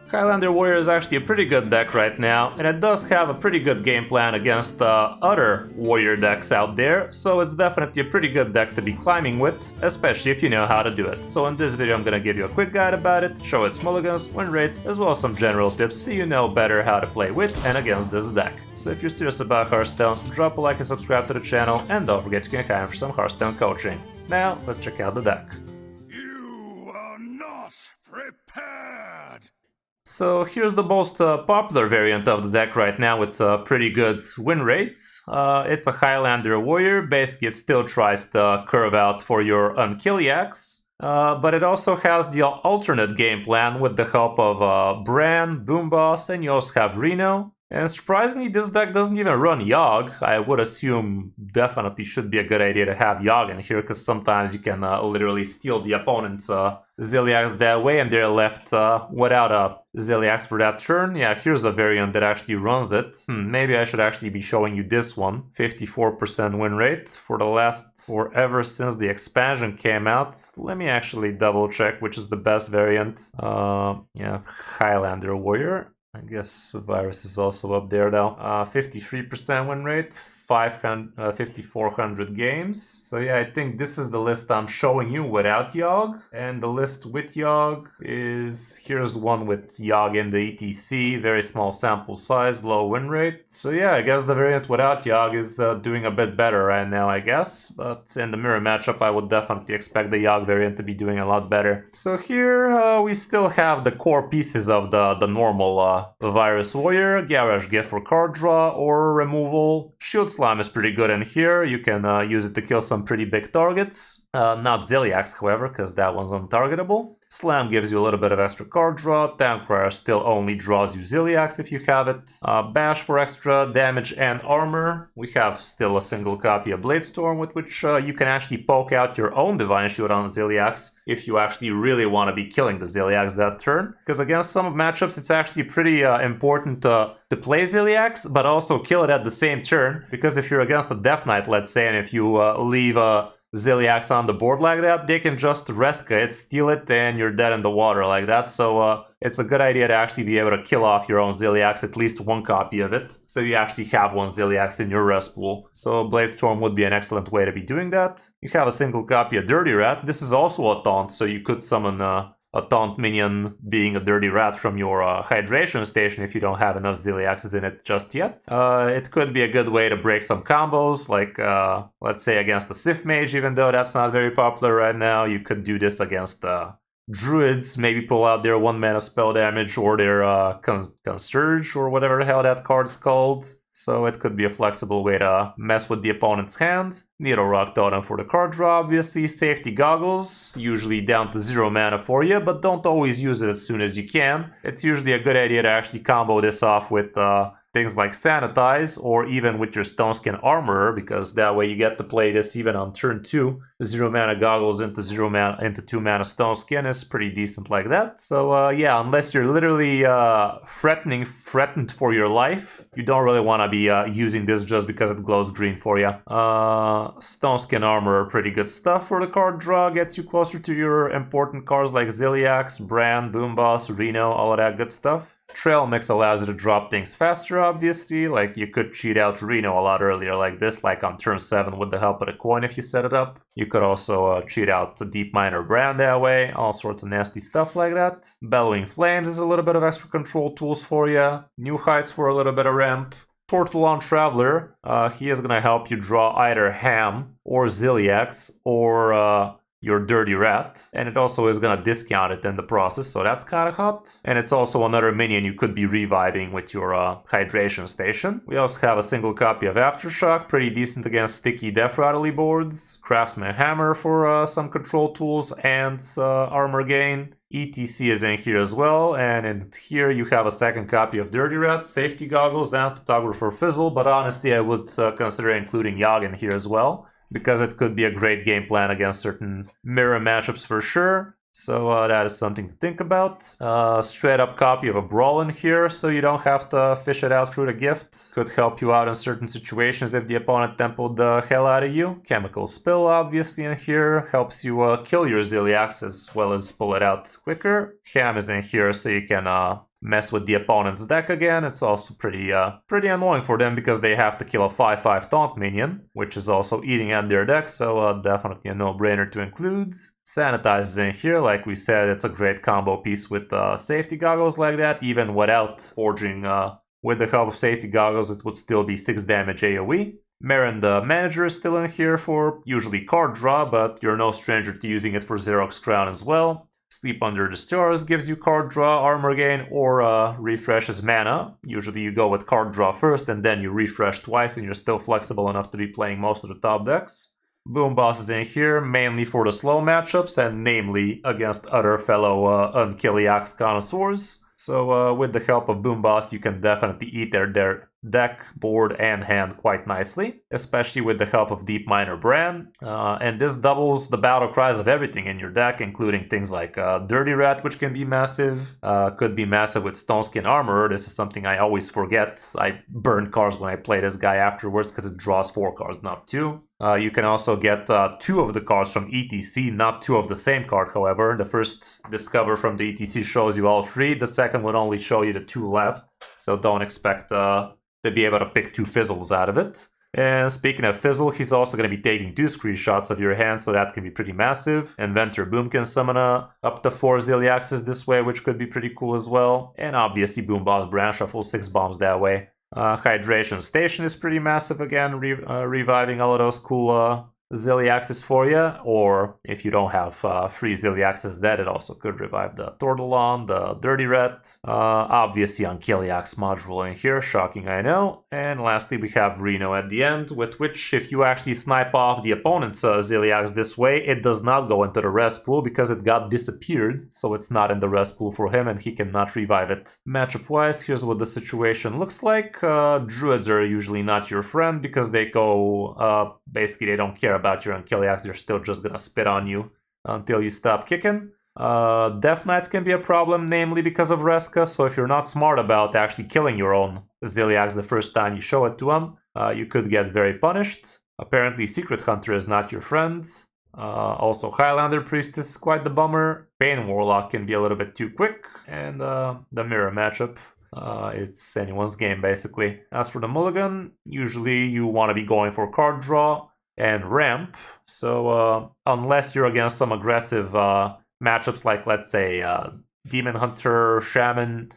Highlander Warrior is actually a pretty good deck right now, and it does have a pretty good game plan against other Warrior decks out there, so it's definitely a pretty good deck to be climbing with, especially if you know how to do it. So in this video I'm gonna give you a quick guide about it, show its mulligans, win rates, as well as some general tips so you know better how to play with and against this deck. So if you're serious about Hearthstone, drop a like and subscribe to the channel, and don't forget you can climb for some Hearthstone coaching. Now, let's check out the deck. You are not prepared! So here's the most popular variant of the deck right now with a pretty good win rate. It's a Highlander Warrior. Basically, it still tries to curve out for your Unkilliax, but it also has the alternate game plan with the help of Bran, Boomboss, and you also have Reno. And surprisingly, this deck doesn't even run Yogg. I would assume definitely should be a good idea to have Yogg in here, because sometimes you can literally steal the opponent's Zilliax that way, and they're left without a Zilliax for that turn. Yeah, here's a variant that actually runs it. Maybe I should actually be showing you this one. 54% win rate for the last forever since the expansion came out. Let me actually double check which is the best variant. Yeah, Highlander Warrior. I guess Virus is also up there though. 53% win rate, 5,400 games. So yeah, I think this is the list I'm showing you without Yogg. And the list with Yogg is... here's one with Yogg in the ETC. Very small sample size, low win rate. So yeah, I guess the variant without Yogg is doing a bit better right now, I guess. But in the mirror matchup, I would definitely expect the Yogg variant to be doing a lot better. So here we still have the core pieces of the normal Virus Warrior. Garage Gift for card draw or removal. Shield Slime is pretty good in here. You can use it to kill some pretty big targets. Not Zilliax, however, because that one's untargetable. Slam gives you a little bit of extra card draw. Towncrier still only draws you Zilliax if you have it. Bash for extra damage and armor. We have still a single copy of Bladestorm with which you can actually poke out your own Divine Shield on Zilliax if you actually really want to be killing the Zilliax that turn. Because against some matchups it's actually pretty important to play Zilliax, but also kill it at the same turn. Because if you're against a Death Knight, let's say, and if you leave a Zilliax on the board like that, they can just Reska it, steal it, and you're dead in the water like that. So it's a good idea to actually be able to kill off your own Zilliax, at least one copy of it, so you actually have one Zilliax in your rest pool. So Bladestorm would be an excellent way to be doing that. You have a single copy of Dirty Rat. This is also a taunt, so you could summon a taunt minion being a Dirty Rat from your hydration station if you don't have enough Zilliaxes in it just yet. It could be a good way to break some combos, like let's say against the Sith Mage, even though that's not very popular right now. You could do this against Druids, maybe pull out their 1-mana spell damage or their Consurge or whatever the hell that card's called. So it could be a flexible way to mess with the opponent's hand. Needle Rock Totem for the card draw, obviously. Safety Goggles, usually down to 0 mana for you, but don't always use it as soon as you can. It's usually a good idea to actually combo this off with things like Sanitize, or even with your Stoneskin Armorer, because that way you get to play this even on turn 2. The 0 mana Goggles into 2 mana Stoneskin is pretty decent like that. So yeah, unless you're literally threatened for your life, you don't really want to be using this just because it glows green for you. Stoneskin Armorer, pretty good stuff for the card draw, gets you closer to your important cards like Zilliax, Bran, Boomboss, Reno, all of that good stuff. Trail Mix allows you to drop things faster, obviously, like you could cheat out Reno a lot earlier like this, like on turn 7 with the help of the coin if you set it up. You could also cheat out the Deep Miner Brand that way, all sorts of nasty stuff like that. Bellowing Flames is a little bit of extra control tools for you. New Heights for a little bit of ramp. Tortulon Traveler, he is going to help you draw either Ham or Zilliax or your Dirty Rat, and it also is gonna discount it in the process, so that's kind of hot. And it's also another minion you could be reviving with your hydration station. We also have a single copy of Aftershock, pretty decent against sticky Death Rattly boards. Craftsman Hammer for some control tools and armor gain. ETC is in here as well, and in here you have a second copy of Dirty Rat, Safety Goggles, and Photographer Fizzle, but honestly I would consider including Yogg in here as well, because it could be a great game plan against certain mirror matchups for sure. So that is something to think about. Straight up copy of a Brawl in here, so you don't have to fish it out through the gift. Could help you out in certain situations if the opponent templed the hell out of you. Chemical Spill obviously in here, helps you kill your Ziliax as well as pull it out quicker. Ham is in here so you can mess with the opponent's deck again. It's also pretty annoying for them because they have to kill a 5/5 taunt minion, which is also eating at their deck, so definitely a no-brainer to include. Sanitize is in here, like we said, it's a great combo piece with safety goggles like that. Even without forging with the help of safety goggles, it would still be 6 damage AoE. Marin the Manager is still in here for usually card draw, but you're no stranger to using it for Xerox Crown as well. Sleep Under the Stars gives you card draw, armor gain, or refreshes mana. Usually you go with card draw first and then you refresh twice and you're still flexible enough to be playing most of the top decks. Boom Boss is in here mainly for the slow matchups and namely against other fellow Unkiliax connoisseurs. So with the help of Boom Boss you can definitely eat their deck, board, and hand quite nicely, especially with the help of Deep Miner Bran. And this doubles the battle cries of everything in your deck, including things like Dirty Rat, which can be massive, could be massive with Stoneskin Armor. This is something I always forget. I burn cards when I play this guy afterwards because it draws 4 cards, not 2. You can also get 2 of the cards from ETC, not 2 of the same card, however. The first Discover from the ETC shows you all 3, the second would only show you the 2 left, so don't expect to be able to pick 2 fizzles out of it. And speaking of fizzle, he's also going to be taking 2 screenshots of your hand, so that can be pretty massive. Inventor Boom can summon up to 4 Ziliaxes this way, which could be pretty cool as well. And obviously Boom Boss Branch Shuffle 6 bombs that way. Hydration Station is pretty massive again, reviving all of those cool Ziliaxes for you, or if you don't have 3 Ziliaxes dead, it also could revive the Tortolon, the Dirty Rat, obviously Unkiliax module in here, shocking I know, and lastly we have Reno at the end, with which if you actually snipe off the opponent's Ziliax this way, it does not go into the rest pool because it got disappeared, so it's not in the rest pool for him and he cannot revive it. Matchup wise, here's what the situation looks like. Druids are usually not your friend because they go, basically they don't care about your Unkiliax, they're still just gonna spit on you until you stop kicking. Death Knights can be a problem, namely because of Reska, so if you're not smart about actually killing your own Ziliax the first time you show it to him, you could get very punished. Apparently Secret Hunter is not your friend. Also Highlander Priestess is quite the bummer. Pain Warlock can be a little bit too quick, and the mirror matchup. It's anyone's game basically. As for the Mulligan, usually you want to be going for card draw and ramp, so unless you're against some aggressive matchups like, let's say, Demon Hunter, Shaman,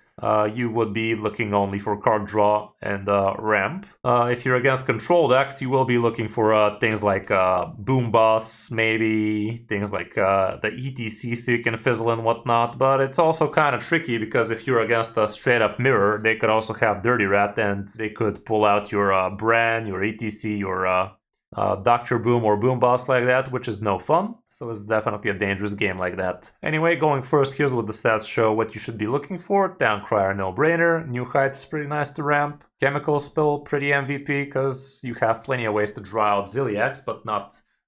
you would be looking only for card draw and ramp. If you're against control decks, you will be looking for things like Boom Boss, maybe, things like the ETC so you can fizzle and whatnot, but it's also kind of tricky because if you're against a straight up mirror, they could also have Dirty Rat and they could pull out your Bran, your ETC, your Dr. Boom or Boom Boss like that, which is no fun. So it's definitely a dangerous game like that. Anyway, going first, here's what the stats show what you should be looking for. Downcrier, no-brainer. New Heights, pretty nice to ramp. Chemical Spill, pretty MVP, because you have plenty of ways to draw out Ziliax, but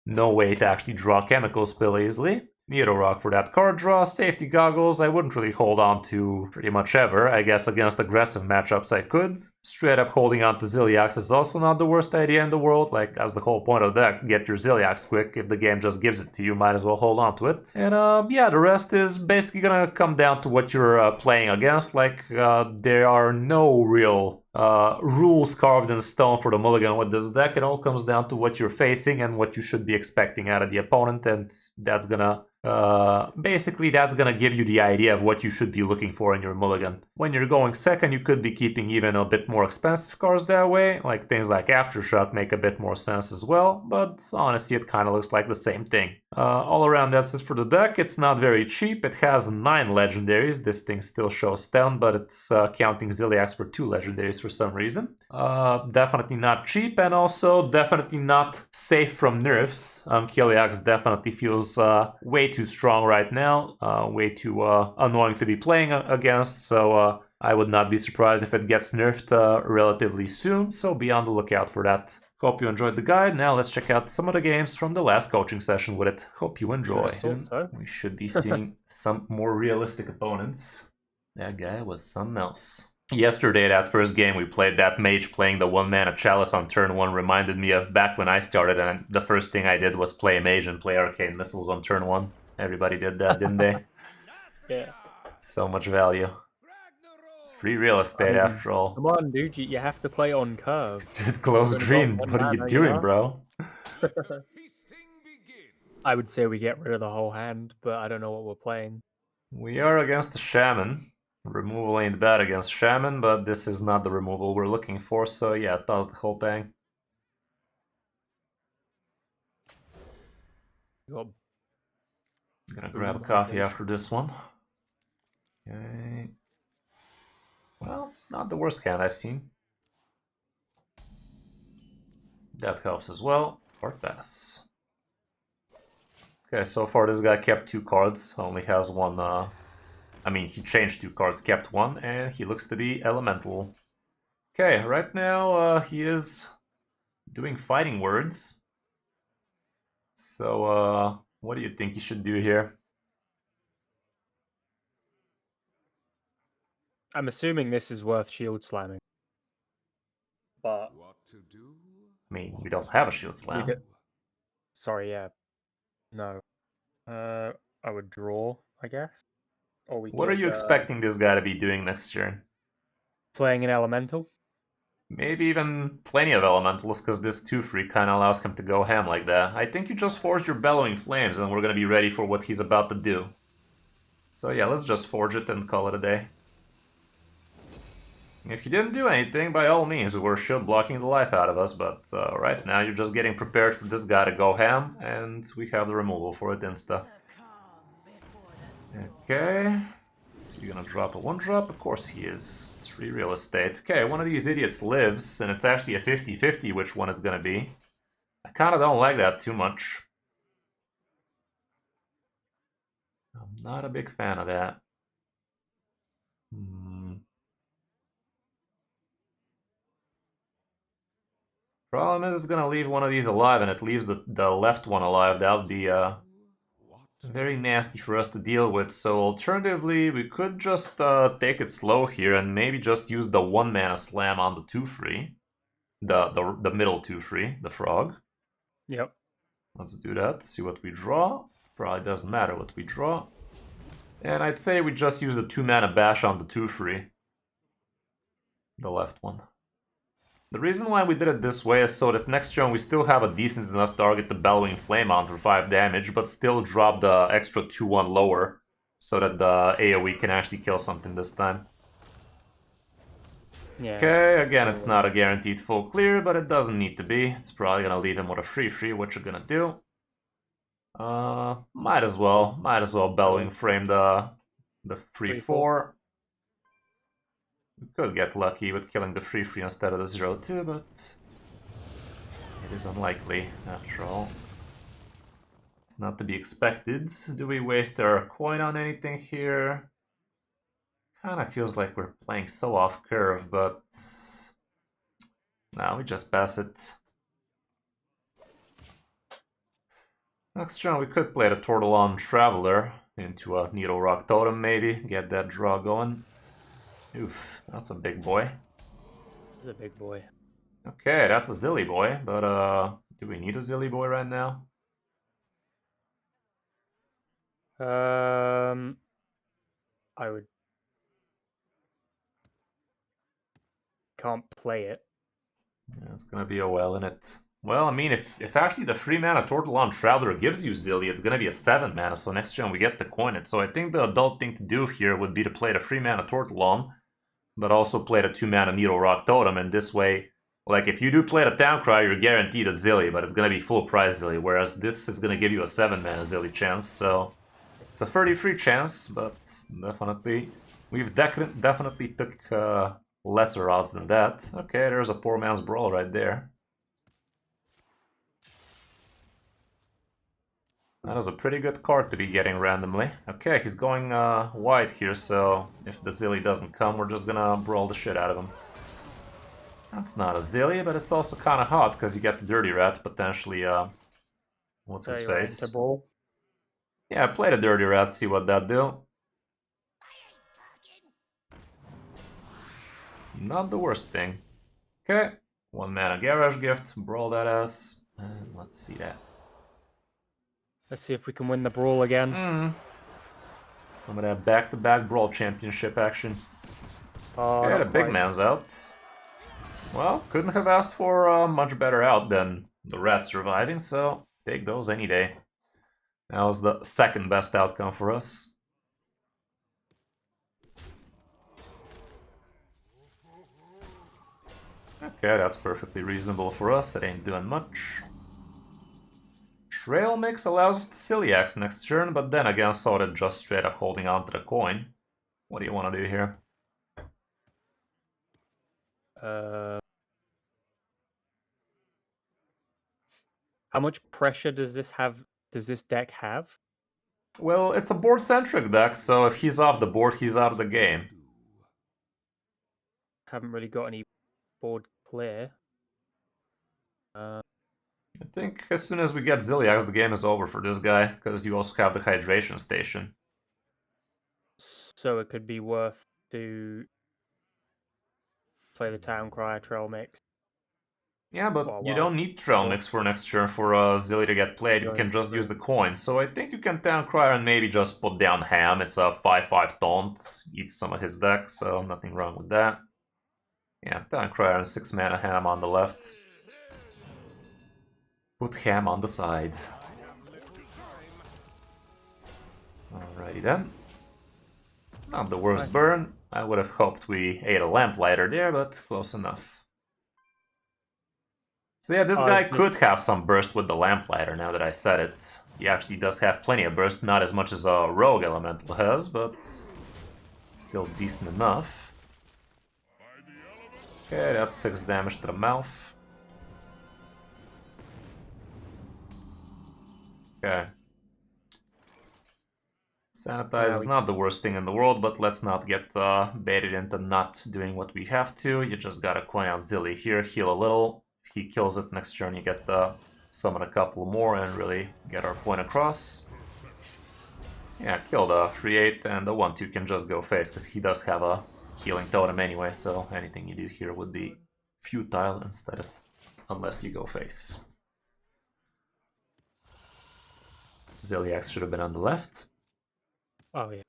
no way to actually draw Chemical Spill easily. Needle Rock for that card draw. Safety Goggles, I wouldn't really hold on to pretty much ever. I guess against aggressive matchups I could. Straight up holding on to Ziliax is also not the worst idea in the world. Like, that's the whole point of the deck. Get your Ziliax quick. If the game just gives it to you, might as well hold on to it. And yeah, the rest is basically gonna come down to what you're playing against. Like, there are no real rules carved in stone for the Mulligan with this deck. It all comes down to what you're facing and what you should be expecting out of the opponent, and that's gonna basically that's gonna give you the idea of what you should be looking for in your Mulligan. When you're going second, you could be keeping even a bit more expensive cards that way, like things like Aftershock make a bit more sense as well, but honestly it kind of looks like the same thing. All around, that's it for the deck. It's not very cheap. It has 9 legendaries. This thing still shows 10, but it's counting Ziliax for 2 legendaries for some reason. Definitely not cheap, and also definitely not safe from nerfs. Kiliax definitely feels way too strong right now, way too annoying to be playing against, so I would not be surprised if it gets nerfed relatively soon, so be on the lookout for that. Hope you enjoyed the guide. Now let's check out some of the games from the last coaching session with it. Hope you enjoy. So. We should be seeing some more realistic opponents. That guy was something else. Yesterday, that first game we played, that Mage playing the 1-mana Chalice on turn 1 reminded me of back when I started, and the first thing I did was play Mage and play Arcane Missiles on turn 1. Everybody did that, didn't they? Yeah. So much value. It's free real estate after all. Come on, dude, you have to play on curve. Close green, what are you doing, bro? I would say we get rid of the whole hand, but I don't know what we're playing. We are against the Shaman. Removal ain't bad against Shaman, but this is not the removal we're looking for, so yeah, toss the whole thing. Got Gonna grab a coffee after this one. Okay. Well, not the worst hand I've seen. That helps as well. Hard pass. Okay, so far this guy kept 2 cards, only has one, I mean, he changed 2 cards, kept 1, and he looks to be elemental. Okay, right now he is doing fighting words. So, what do you think he should do here? I'm assuming this is worth shield slamming. But What to do? I mean, we don't have a shield slam. Sorry, yeah. No. I would draw, I guess. Or we What are you expecting this guy to be doing next turn? Playing an elemental? Maybe even plenty of elementals, because this 2-free kind of allows him to go ham like that. I think you just forged your Bellowing Flames, and we're going to be ready for what he's about to do. So yeah, let's just forge it and call it a day. If you didn't do anything, by all means, we were shield blocking the life out of us, but right now you're just getting prepared for this guy to go ham, and we have the removal for it insta. Okay, so you're gonna drop a 1-drop? Of course he is. It's free real estate. Okay, one of these idiots lives, and it's actually a 50-50 which one it's gonna be. I kinda don't like that too much. I'm not a big fan of that. Problem is, it's gonna leave one of these alive, and it leaves the left one alive. That would be very nasty for us to deal with. So alternatively, we could just take it slow here and maybe just use the 1-mana slam on the 2-free, the middle 2-free, the frog. Yep. Let's do that. See what we draw. Probably doesn't matter what we draw. And I'd say we just use the 2-mana bash on the 2-free, the left one. The reason why we did it this way is so that next turn we still have a decent enough target to Bellowing Flame on for 5 damage, but still drop the extra 2-1 lower, so that the AoE can actually kill something this time. Yeah. Okay, again, it's not a guaranteed full clear, but it doesn't need to be. It's probably gonna leave him with a free, what you're gonna do. Might as well Bellowing Frame the 3/4. We could get lucky with killing the 3/3 instead of the 0/2, but it is unlikely after all. It's not to be expected. Do we waste our coin on anything here? Kinda feels like we're playing so off curve, but no, we just pass it. Next turn we could play the Tortolon Traveler into a Needle Rock Totem maybe, get that draw going. Oof, that's a big boy. That's a big boy. Okay, that's a Zilly boy, but do we need a Zilly boy right now? I would... Can't play it. Yeah, it's gonna be a well in it. Well, I mean, if actually the 3-mana Tortolon Traveler gives you Zilly, it's gonna be a 7-mana, so next turn we get to coin it. So I think the adult thing to do here would be to play the 3-mana Tortolon, but also play the 2-mana Needle Rock Totem, and this way, like, if you do play the Town Cry, you're guaranteed a Zilly, but it's gonna be full price Zilly, whereas this is gonna give you a 7-mana Zilly chance, so it's a 33 chance, but definitely, we've definitely took lesser odds than that. Okay, there's a poor man's brawl right there. That was a pretty good card to be getting randomly. Okay, he's going wide here, so if the Zilly doesn't come, we're just gonna brawl the shit out of him. That's not a Zilly, but it's also kind of hot because you get the Dirty Rat potentially. What's his So you're into face? brawl. Yeah, play the Dirty Rat, see what that do. Not the worst thing. Okay, 1 mana Garage Gift, brawl that ass, and let's see that. Let's see if we can win the brawl again. Some of that back-to-back brawl championship action. Oh, Okay, the not big quite. man's out. Well, couldn't have asked for a much better out than the rat surviving, so take those any day. That was the second best outcome for us. Okay, that's perfectly reasonable for us, it ain't doing much. Trail Mix allows us to Celiax next turn, but then again saw it just straight up holding on to the coin. What do you want to do here? How much pressure does this have? Does this deck have? Well, it's a board-centric deck, so if he's off the board, he's out of the game. Haven't really got any board clear. I think as soon as we get Ziliax, the game is over for this guy, because you also have the Hydration Station. So it could be worth to play the Town Crier Trail Mix. Yeah, but Well, you don't need Trail Mix for next turn for Zilly to get played, you can just use the coin. So I think you can Town Crier and maybe just put down Ham, it's a 5-5 taunt, eats some of his deck, so nothing wrong with that. Yeah, Town Crier and 6 mana Ham on the left. Put Ham on the side. Alrighty then. Not the worst burn. I would have hoped we ate a Lamplighter there, but close enough. So yeah, this guy could have some burst with the Lamplighter, now that I said it. He actually does have plenty of burst, not as much as a Rogue Elemental has, but still decent enough. Okay, that's 6 damage to the mouth. Okay. Sanitize is not the worst thing in the world, but let's not get baited into not doing what we have to. You just gotta coin out Zilly here, heal a little. If he kills it next turn, you get summon a couple more and really get our point across. Yeah, kill the 3/8 and the 1/2 can just go face, because he does have a healing totem anyway, so anything you do here would be futile instead of unless you go face. Ziliax should have been on the left. Oh, yeah.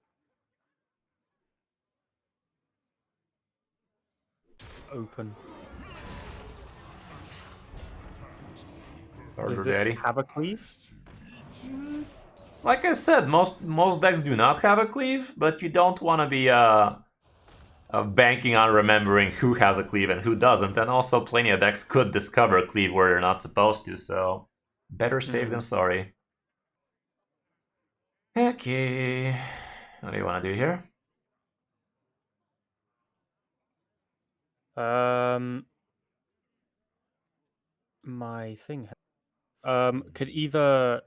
Open. Does this have a cleave? Like I said, most decks do not have a cleave, but you don't want to be banking on remembering who has a cleave and who doesn't, and also plenty of decks could discover a cleave where they're not supposed to, so better safe than sorry. Okay, what do you want to do here? My thing. Could either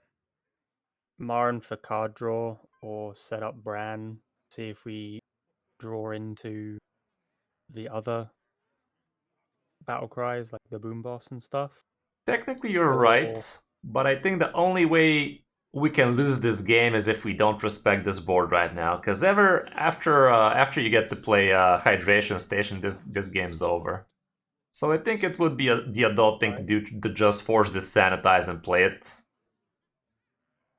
Marin for card draw or set up Bran, see if we draw into the other battle cries like the boom boss and stuff. Technically you're right, but I think the only way we can lose this game is if we don't respect this board right now, because after you get to play Hydration Station, this game's over. So I think it would be the adult thing to do to just force this Sanitize and play it.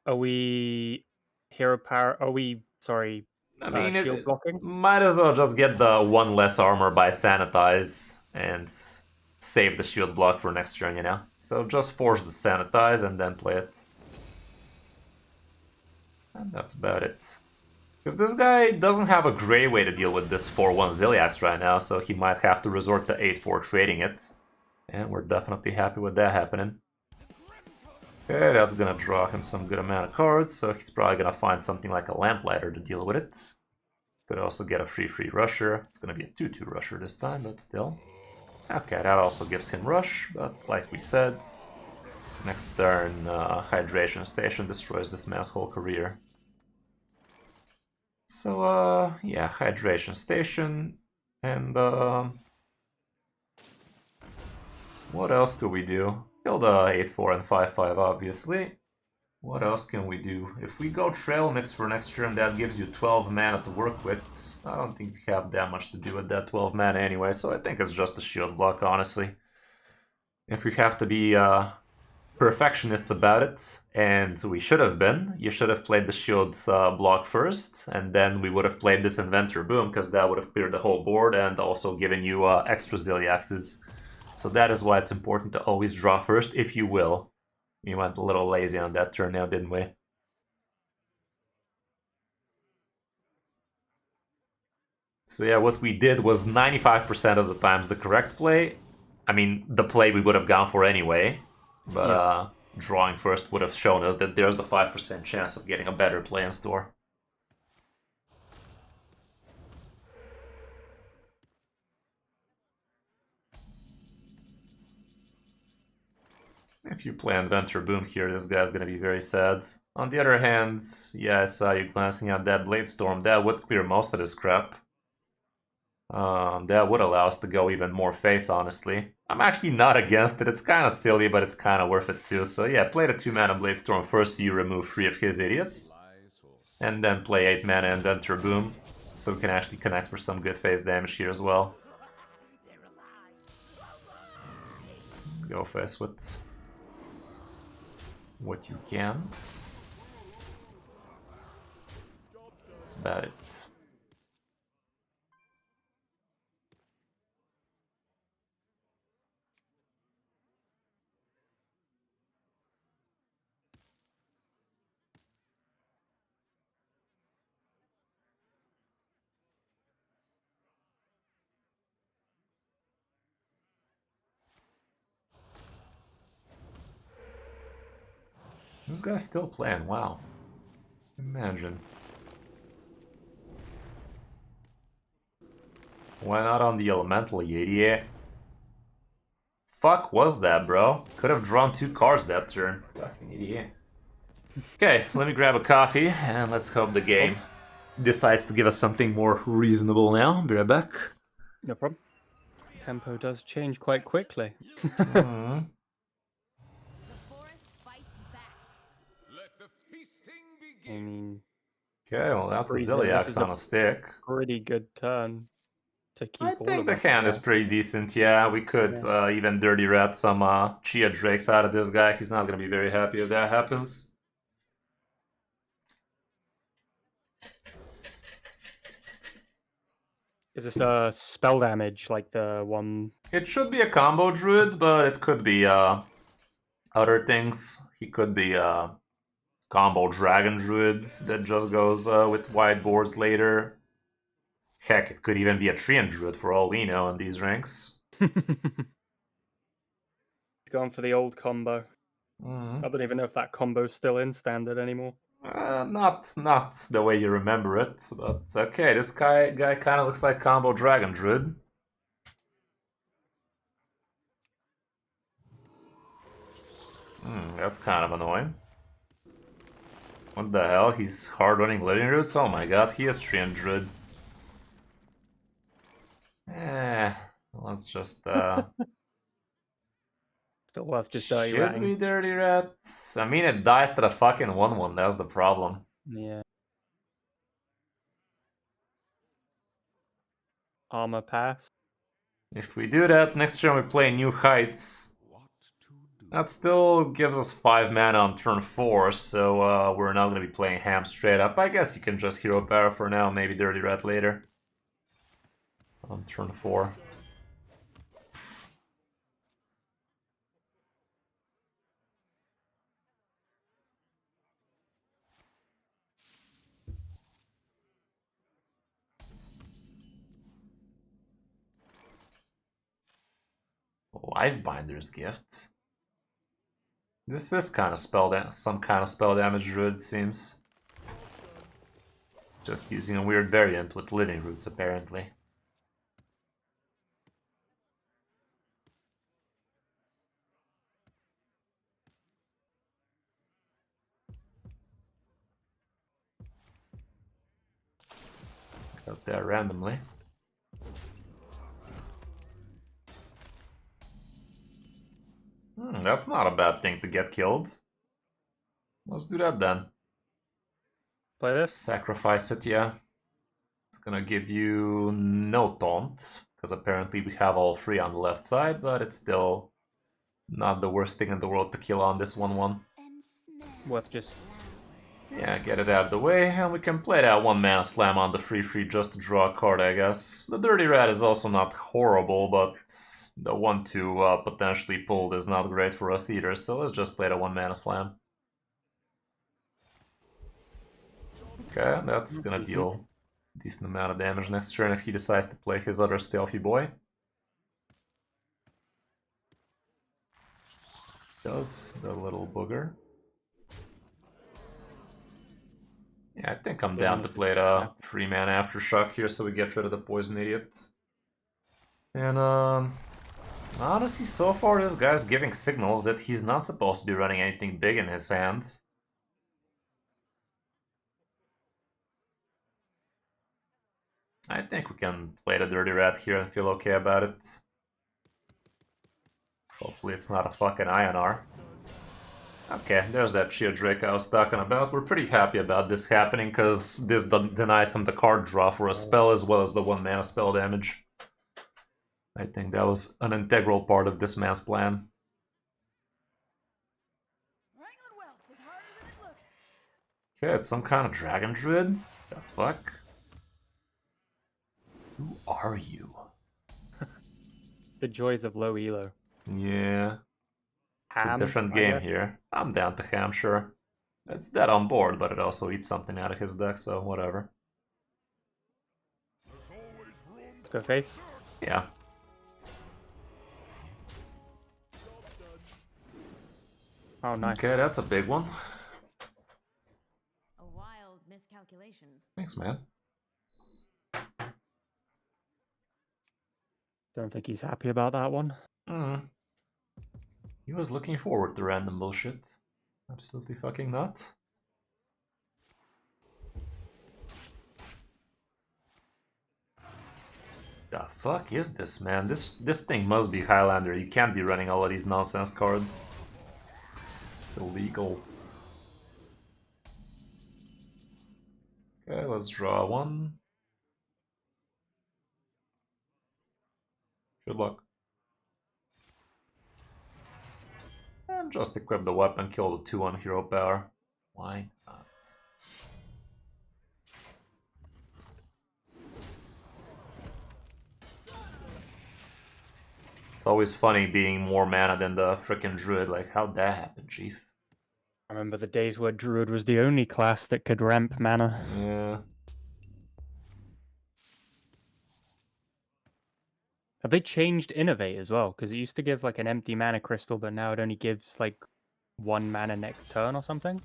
Are we hero power? Are we sorry? I mean, shield blocking. Might as well just get the 1 less armor by Sanitize and save the shield block for next turn, you know? So just force the Sanitize and then play it. And that's about it. Because this guy doesn't have a great way to deal with this 4-1 Ziliax right now, so he might have to resort to 8-4 trading it. And we're definitely happy with that happening. Okay, that's gonna draw him some good amount of cards, so he's probably gonna find something like a Lamplighter to deal with it. Could also get a free Rusher. It's gonna be a 2-2 Rusher this time, but still. Okay, that also gives him Rush, but like we said, next turn Hydration Station destroys this man's whole career. So, yeah, Hydration Station, and What else could we do? Kill the 8-4 and 5-5, obviously. What else can we do? If we go Trail Mix for next turn, that gives you 12 mana to work with. I don't think we have that much to do with that 12 mana anyway, so I think it's just a shield block, honestly. If we have to be perfectionists about it, and we should have been, you should have played the shield block first, and then we would have played this Inventor Boom, because that would have cleared the whole board and also given you extra Ziliaxes. So that is why it's important to always draw first, if you will. We went a little lazy on that turn now, didn't we? So yeah, what we did was 95% of the times the correct play. I mean, the play we would have gone for anyway, but drawing first would have shown us that there's the 5% chance of getting a better play in store. If you play Inventor Boom here, this guy's gonna be very sad. On the other hand, yeah, I saw you glancing at that Blade Storm. That would clear most of this crap. That would allow us to go even more face, honestly. I'm actually not against it. It's kind of silly, but it's kind of worth it too. So yeah, play the 2-mana Blade Storm first so you remove 3 of his idiots. And then play 8 mana Inventor Boom, so we can actually connect for some good face damage here as well. Go face with what you can. That's about it. This guy's still playing, wow. Imagine. Why not on the Elemental, idiot? Fuck was that, bro? Could have drawn 2 cards that turn. Fucking idiot. Okay, let me grab a coffee and let's hope the game decides to give us something more reasonable now. Be right back. No problem. Tempo does change quite quickly. Mm. I mean, Okay, well that's a Breezy, this Ziliax is on a stick. pretty good turn to keep I all think of the us hand alive. is pretty decent, yeah. We could even Dirty Rat some Chia Drakes out of this guy. He's not gonna be very happy if that happens. Is this spell damage like the one? It should be a combo Druid, but it could be other things. He could be combo Dragon Druid that just goes with wide boards later. Heck, it could even be a Treant Druid for all we know in these ranks. He's gone for the old combo. Mm. I don't even know if that combo's still in standard anymore. Not the way you remember it, but okay, this guy kind of looks like combo Dragon Druid. That's kind of annoying. What the hell? He's hard running Living Roots? Oh my god, he is Treant Druid. Let's just Still worth just dirty should ratting. we Dirty Rat? I mean, it dies to the fucking 1/1, that's the problem. Yeah. Armor pass. If we do that, next turn we play New Heights. That still gives us 5 mana on turn 4, so we're not going to be playing Ham straight up. I guess you can just Hero Power for now, maybe Dirty Rat later. On turn 4. Livebinder's Gift. This is kind of some kind of spell damage druid, it seems. Just using a weird variant with Living Roots, apparently. Got there randomly. That's not a bad thing to get killed. Let's do that then. Play this? Sacrifice it, yeah. It's gonna give you no taunt, because apparently we have all three on the left side, but it's still not the worst thing in the world to kill on this 1/1. Worth just... Yeah, get it out of the way, and we can play that 1-mana slam on the 3/3 just to draw a card, I guess. The Dirty Rat is also not horrible, but the 1/2 potentially pulled is not great for us either, so let's just play the 1-mana slam. Okay, that's gonna deal a decent amount of damage next turn if he decides to play his other stealthy boy. Does the little booger. Yeah, I think I'm down to play the 3-mana Aftershock here so we get rid of the Poison Idiot. And honestly, so far this guy's giving signals that he's not supposed to be running anything big in his hand. I think we can play the Dirty Rat here and feel okay about it. Hopefully it's not a fucking INR. Okay, there's that Chia Drake I was talking about. We're pretty happy about this happening because this denies him the card draw for a spell as well as the 1-mana spell damage. I think that was an integral part of this man's plan. Okay, it's some kind of dragon druid? The fuck? Who are you? The joys of low elo. Yeah. It's Ham, a different game here. I'm down to ham, sure. It's dead on board, but it also eats something out of his deck, so whatever. Go face? Yeah. Oh, nice. Okay, that's a big one. A wild miscalculation. Thanks, man. Don't think he's happy about that one. He was looking forward to random bullshit. Absolutely fucking not. The fuck is this, man? This thing must be Highlander. You can't be running all of these nonsense cards. It's illegal. Okay, let's draw one. Good luck. And just equip the weapon, kill the 2/1 hero power. Why not? It's always funny being more mana than the frickin' Druid. Like, how'd that happen, Chief? I remember the days where Druid was the only class that could ramp mana. Yeah. Have they changed Innovate as well? Because it used to give like an empty mana crystal, but now it only gives like 1 mana next turn or something?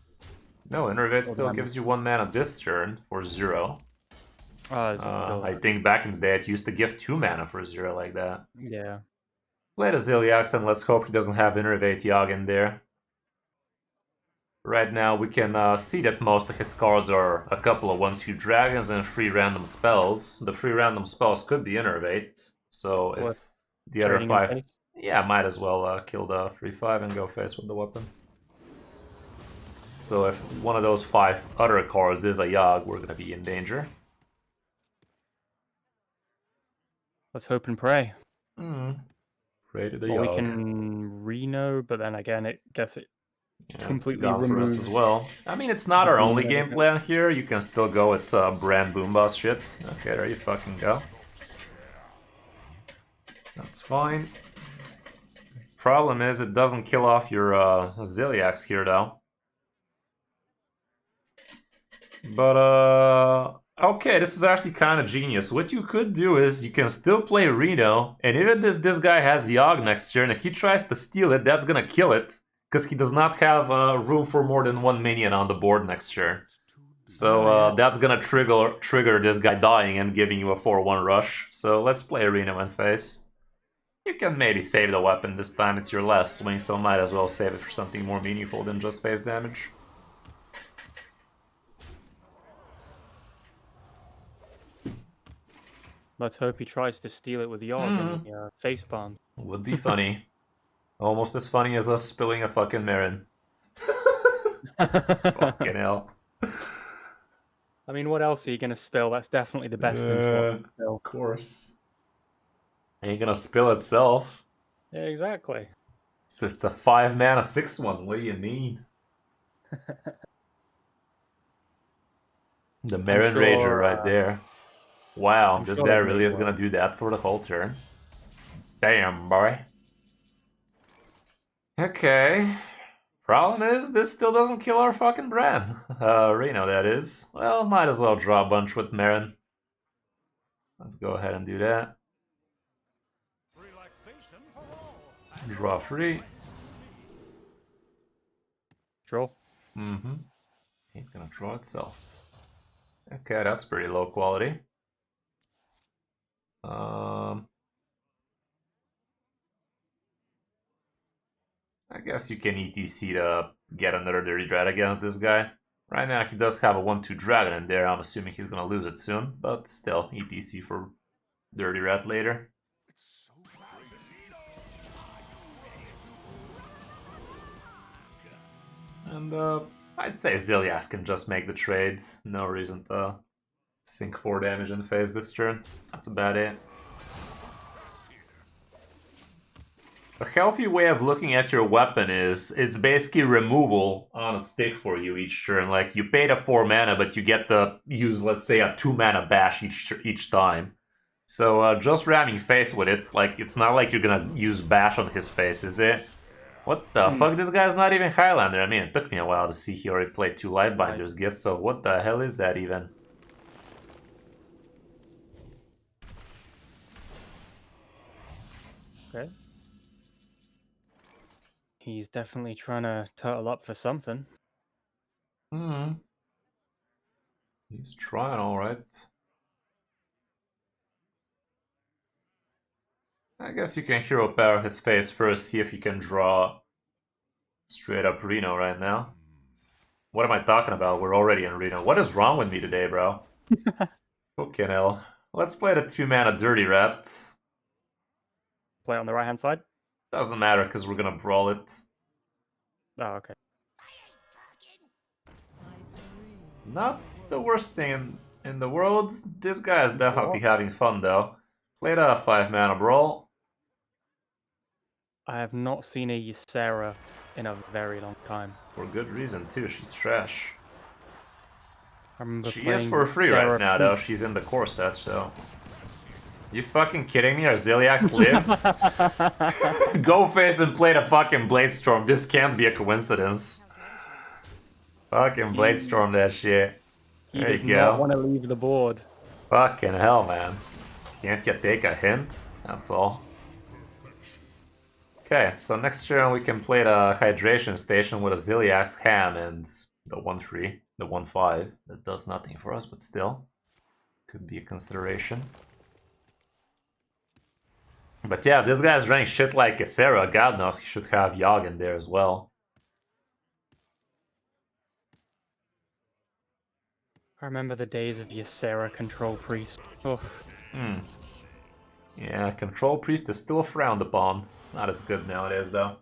No, Innervate Or still mana. gives you 1 mana this turn for 0. Oh, is it still... I think back in the day it used to give 2 mana for 0 like that. Yeah. Play the Ziliax and let's hope he doesn't have Innervate Yogg in there. Right now we can see that most of his cards are a couple of 1/2 dragons and 3 random spells. The 3 random spells could be Innervate, so if Worth the other trading in 5... face? Yeah, might as well kill the 3/5 and go face with the weapon. So if one of those 5 other cards is a Yogg, we're gonna be in danger. Let's hope and pray. Pray to the Or we Yogg. can Reno, but then again, it guess it Yeah, completely it's gone for us as removes well. I mean, it's not our the only boom game benefit. plan here. You can still go with brand boomboss shit. Okay, there you fucking go. That's fine. Problem is, it doesn't kill off your Ziliax here, though. But, okay, this is actually kind of genius. What you could do is you can still play Reno, and even if this guy has Yogg next turn, if he tries to steal it, that's gonna kill it, because he does not have room for more than 1 minion on the board next turn. So that's gonna trigger this guy dying and giving you a 4/1 rush. So let's play Reno and face. You can maybe save the weapon this time, it's your last swing, so might as well save it for something more meaningful than just face damage. Let's hope he tries to steal it with Yogg and he face palm. Would be funny. Almost as funny as us spilling a fucking Marin. Fucking hell. I mean, what else are you gonna spill? That's definitely the best in slot to spill. Of course. Ain't gonna spill itself. Yeah, exactly. So it's a 5-mana 6/1. What do you mean? The Marin sure, Rager right there. Wow, I'm this sure guy they really is will. gonna do that for the whole turn. Damn, boy. Okay. Problem is, this still doesn't kill our fucking brand. Reno, that is. Well, might as well draw a bunch with Marin. Let's go ahead and do that. Relaxation for all. Draw 3. Draw. Mm-hmm. Ain't gonna draw itself. Okay, that's pretty low quality. I guess you can ETC to get another Dirty Dread against this guy. Right now he does have a 1/2 Dragon in there. I'm assuming he's gonna lose it soon, but still, ETC for Dirty Rat later. It's so bright. And I'd say Zilias can just make the trade. No reason to sink 4 damage in phase this turn. That's about it. A healthy way of looking at your weapon is it's basically removal on a stick for you each turn. Like, you pay the 4 mana, but you get to use, let's say, a 2 mana bash each time. So just ramming face with it, like, it's not like you're gonna use bash on his face, is it? What the fuck? This guy's not even Highlander. I mean, it took me a while to see he already played 2 Lightbinder's Gifts, so what the hell is that even? Okay. He's definitely trying to turtle up for something. He's trying, alright. I guess you can hero power his face first, see if you can draw straight up Reno right now. What am I talking about? We're already in Reno. What is wrong with me today, bro? Fucking hell. Let's play the 2 mana Dirty Rat. Play on the right hand side. Doesn't matter because we're gonna brawl it. Oh, okay. Not the worst thing in the world. This guy is definitely having fun though. Played a 5 mana brawl. I have not seen a Ysera in a very long time. For good reason too, she's trash. I remember She is playing for free Ysera right now though, Beast. she's in the core set, so... You fucking kidding me? Our Ziliax lived? Go face and play the fucking Bladestorm, this can't be a coincidence. Fucking Bladestorm that shit. He There does you not go. want to leave the board. Fucking hell, man. Can't you take a hint? That's all. Okay, so next turn we can play the Hydration Station with a Ziliax Ham and the 1/3, the 1/5. That does nothing for us, but still. Could be a consideration. But yeah, this guy's running shit like Ysera. God knows he should have Yogg in there as well. I remember the days of Ysera Control Priest. Oh. Yeah, Control Priest is still frowned upon. It's not as good nowadays, though.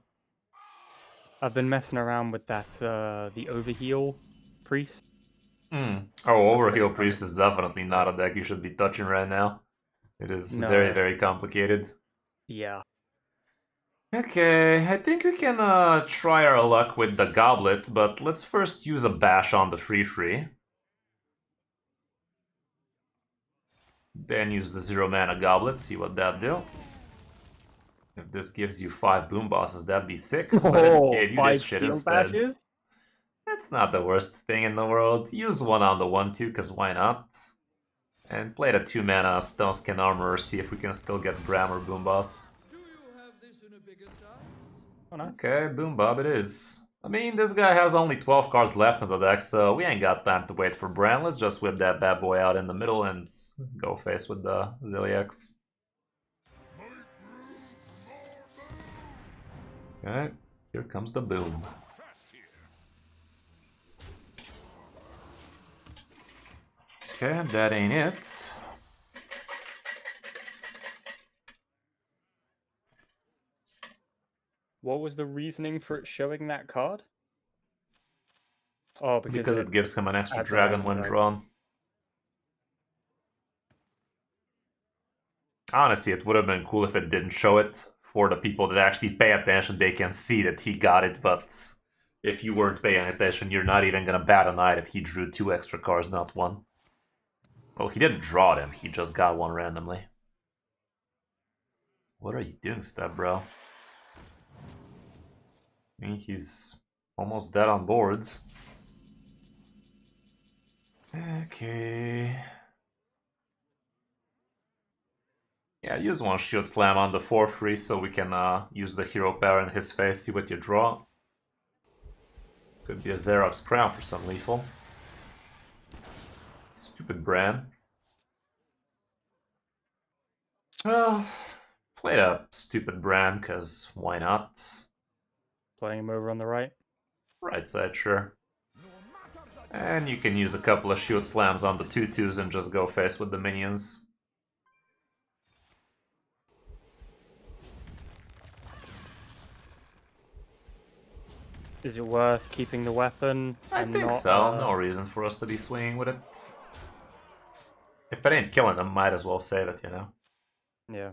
I've been messing around with that, the Overheal Priest. Oh, Overheal Priest is definitely not a deck you should be touching right now. It is very, very complicated. Yeah. Okay, I think we can try our luck with the Goblet, but let's first use a bash on the 3/3. Then use the 0 mana Goblet, see what that do. If this gives you 5 boom bosses, that'd be sick. But it gave you this shit instead. Bashes? That's not the worst thing in the world. Use one on the 1/2, because why not? And play the 2 mana Stone Skin Armor, see if we can still get Bram or Boom Boss. Oh, nice. Okay, Boom Bob it is. I mean, this guy has only 12 cards left in the deck, so we ain't got time to wait for Bran. Let's just whip that bad boy out in the middle and go face with the Ziliax. Okay, here comes the boom. Okay, that ain't it. What was the reasoning for it showing that card? Oh, Because it gives him an extra adds dragon items, when right? drawn. Honestly, it would have been cool if it didn't show it. For the people that actually pay attention, they can see that he got it, but if you weren't paying attention, you're not even gonna bat an eye that he drew 2 extra cards, not 1. Well, he didn't draw them, he just got 1 randomly. What are you doing, Step Bro? I mean, he's almost dead on boards. Okay. Yeah, use 1 Shield Slam on the 4-3 so we can use the hero power in his face, see what you draw. Could be a Xerox Crown for some lethal. Stupid Bran. Well, play a stupid Bran, cause why not? Playing him over on the right. Right side, sure. And you can use a couple of Shield Slams on the 2/2s and just go face with the minions. Is it worth keeping the weapon? I and think not, so. No reason for us to be swinging with it. If it ain't killing them, might as well save it, you know? Yeah.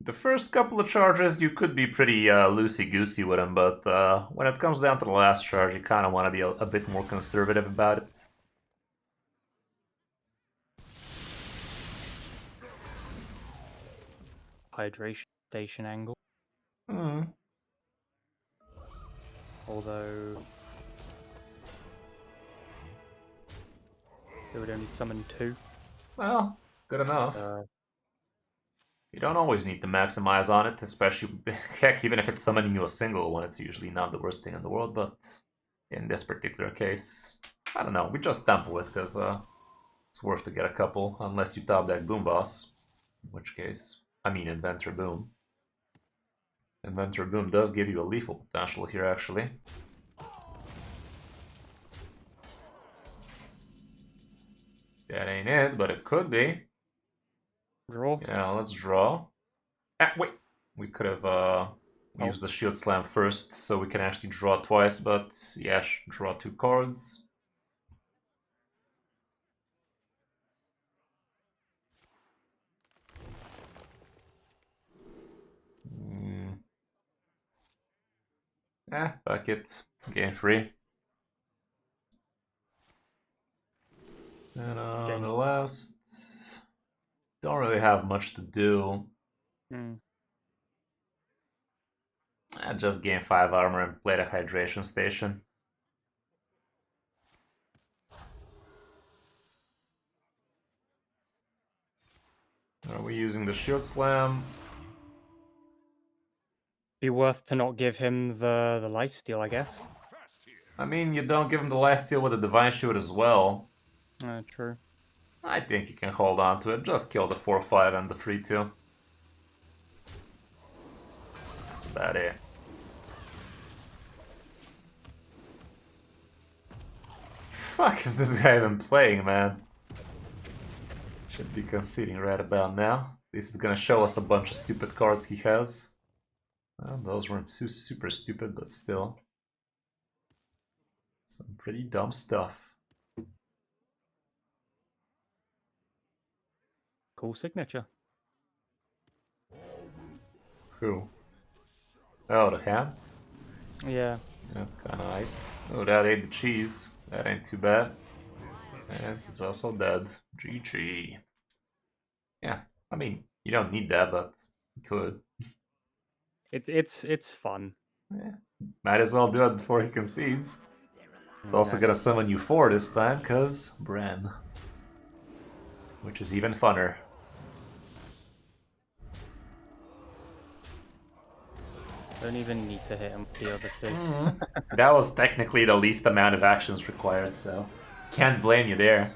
The first couple of charges, you could be pretty loosey-goosey with them, but when it comes down to the last charge, you kind of want to be a bit more conservative about it. Hydration station angle. Although it would only summon 2. Well, good enough. You don't always need to maximize on it, especially, heck, even if it's summoning you a single one, it's usually not the worst thing in the world, but in this particular case, I don't know, we just temple it, because it's worth to get a couple, unless you top deck Boom Boss, in which case, I mean Inventor Boom. Inventor Boom does give you a lethal potential here, actually. That ain't it, but it could be. Draw. Yeah, let's draw. Ah, wait! We could have used the Shield Slam first, so we can actually draw twice, but yeah, draw 2 cards. Fuck it. Game 3. And on the last, don't really have much to do. Just gain 5 armor and play the Hydration Station. Are we using the Shield Slam? Be worth to not give him the lifesteal, I guess. I mean, you don't give him the lifesteal with the Divine Shoot as well. True. I think you can hold on to it. Just kill the 4/5 and the 3/2. That's about it. Fuck is this guy even playing, man? Should be conceding right about now. This is gonna show us a bunch of stupid cards he has. Well, those weren't super stupid, but still. Some pretty dumb stuff. Cool signature. Who? Oh, the ham? Yeah. That's kinda right. Oh, that ate the cheese. That ain't too bad. And he's also dead. GG. Yeah, I mean, you don't need that, but you could. It's fun. Yeah. Might as well do it before he concedes. It's also gonna summon you 4 this time, cause Bran. Which is even funner. Don't even need to hit him with the other 2. That was technically the least amount of actions required, so can't blame you there.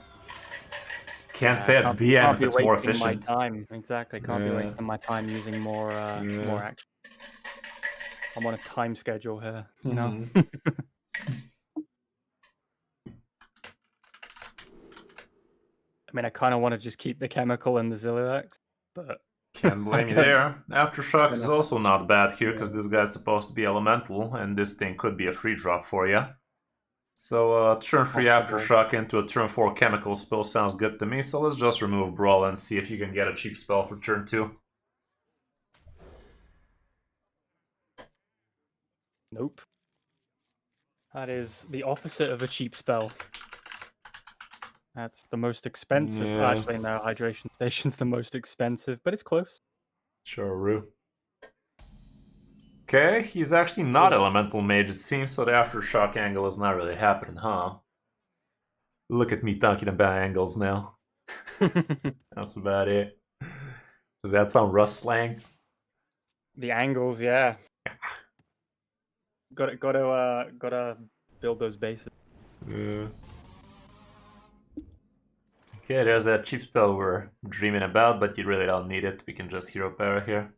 Can't say it's BM if it's more efficient. My time. Exactly, can't be wasting my time using more action. I'm on a time schedule here, you know. I mean, I kind of want to just keep the chemical and the Zilliax, but Can't blame you there. Aftershock is also not bad here, because this guy's supposed to be elemental, and this thing could be a free drop for you. So turn 3 Aftershock into a turn 4 chemical spell sounds good to me, so let's just remove Brawl and see if you can get a cheap spell for turn 2. Nope. That is the opposite of a cheap spell. That's the most expensive. Yeah. Actually, no, Hydration Station's the most expensive, but it's close. Sure. Okay, he's actually not Elemental Mage, it seems, so the Aftershock angle is not really happening, huh? Look at me talking about angles now. That's about it. Does that sound Rust slang? The angles, yeah. Gotta build those bases. Yeah. Okay, there's that cheap spell we're dreaming about, but you really don't need it. We can just hero power here.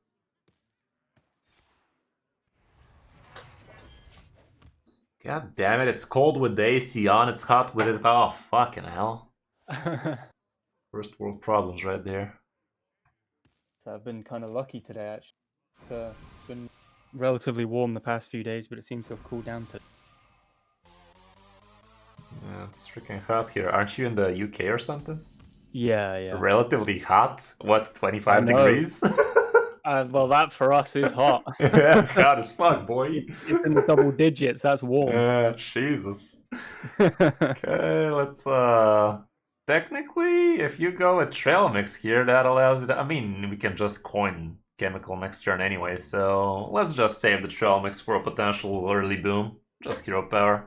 God damn it, it's cold with the AC on, it's hot with it. Oh, fucking hell. First world problems right there. So I've been kind of lucky today, actually. It's been relatively warm the past few days, but it seems to have cooled down to. Yeah, it's freaking hot here. Aren't you in the UK or something? Yeah. Relatively hot? What, 25 I know. degrees? Well, that for us is hot. Yeah, hot as fuck, boy. It's in the double digits. That's warm. Yeah, Jesus. Okay, let's technically, if you go with trail mix here, that allows it. I mean, we can just coin chemical next turn anyway, so let's just save the trail mix for a potential early boom. Just hero power.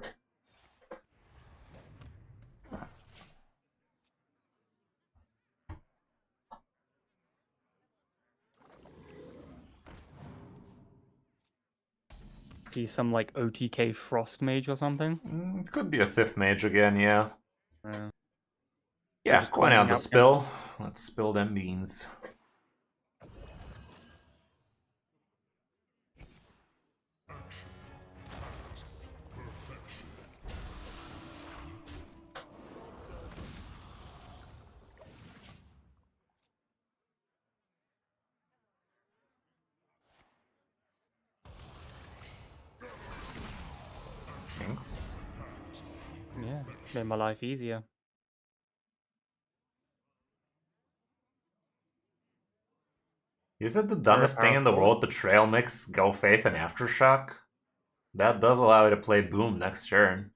See some like OTK Frost Mage or something. Could be a Sith Mage again, yeah. Yeah, just coin out the coining out spill. Let's spill them beans. Thanks. Yeah, made my life easier. Is it the dumbest thing in the world to trail mix, go face, and Aftershock? That does allow you to play boom next turn.